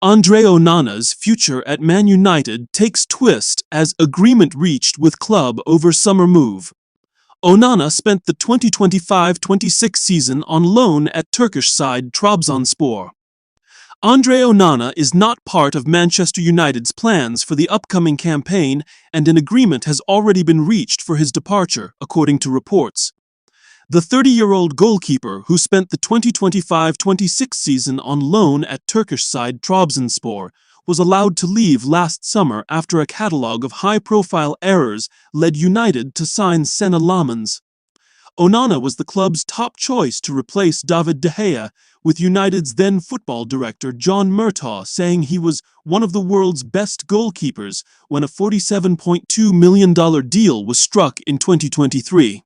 Andre Onana's future at Man United takes twist as agreement reached with club over summer move. Onana spent the 2025-26 season on loan at Turkish side Trabzonspor. Andre Onana is not part of Manchester United's plans for the upcoming campaign, and an agreement has already been reached for his departure, according to reports. The 30-year-old goalkeeper, who spent the 2025-26 season on loan at Turkish side Trabzonspor, was allowed to leave last summer after a catalogue of high-profile errors led United to sign Senna Lamans. Onana was the club's top choice to replace David De Gea, with United's then football director John Murtaugh saying he was one of the world's best goalkeepers when a $47.2 million deal was struck in 2023.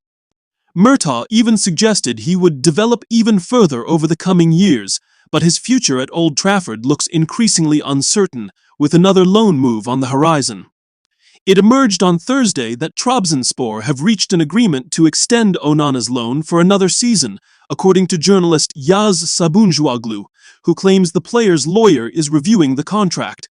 Murtaugh even suggested he would develop even further over the coming years, but his future at Old Trafford looks increasingly uncertain, with another loan move on the horizon. It emerged on Thursday that Trabzonspor have reached an agreement to extend Onana's loan for another season, according to journalist Yaz Sabuncuoglu, who claims the player's lawyer is reviewing the contract.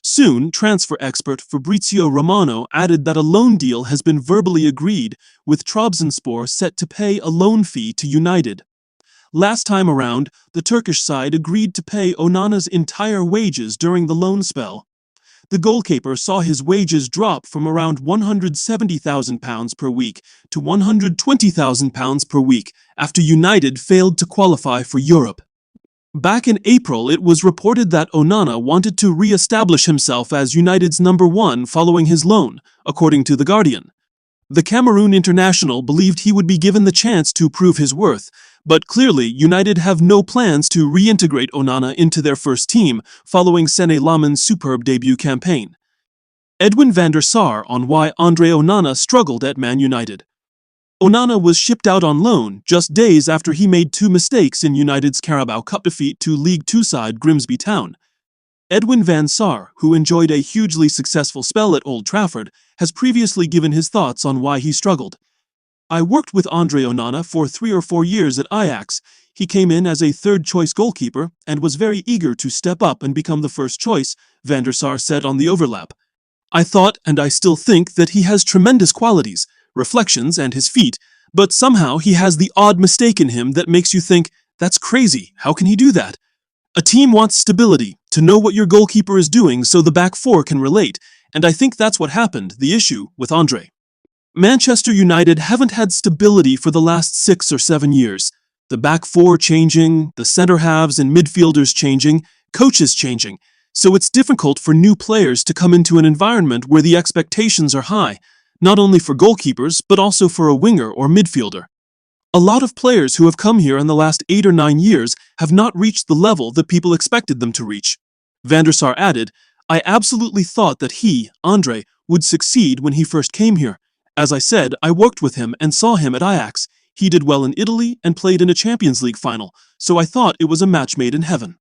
Soon, transfer expert Fabrizio Romano added that a loan deal has been verbally agreed, with Trabzonspor set to pay a loan fee to United. Last time around, the Turkish side agreed to pay Onana's entire wages during the loan spell. The goalkeeper saw his wages drop from around £170,000 per week to £120,000 per week after United failed to qualify for Europe. Back in April, it was reported that Onana wanted to re-establish himself as United's number one following his loan, according to The Guardian. The Cameroon international believed he would be given the chance to prove his worth, but clearly United have no plans to reintegrate Onana into their first team following Senna Lamans' superb debut campaign. Edwin van der Sar on why Andre Onana struggled at Man United. Onana was shipped out on loan just days after he made two mistakes in United's Carabao Cup defeat to League Two side Grimsby Town. Edwin van Sar, who enjoyed a hugely successful spell at Old Trafford, has previously given his thoughts on why he struggled. "I worked with Andre Onana for 3 or 4 years at Ajax. He came in as a third-choice goalkeeper and was very eager to step up and become the first choice," van der Sar said on The Overlap. "I thought, and I still think, that he has tremendous qualities, reflections and his feet, but somehow he has the odd mistake in him that makes you think, that's crazy, how can he do that? A team wants stability, to know what your goalkeeper is doing so the back four can relate, and I think that's what happened, the issue, with Andre. Manchester United haven't had stability for the last 6 or 7 years. The back four changing, the centre halves and midfielders changing, coaches changing, so it's difficult for new players to come into an environment where the expectations are high, not only for goalkeepers, but also for a winger or midfielder. A lot of players who have come here in the last 8 or 9 years have not reached the level that people expected them to reach." Van der Sar added, "I absolutely thought that he, Andre, would succeed when he first came here. As I said, I worked with him and saw him at Ajax. He did well in Italy and played in a Champions League final, so I thought it was a match made in heaven."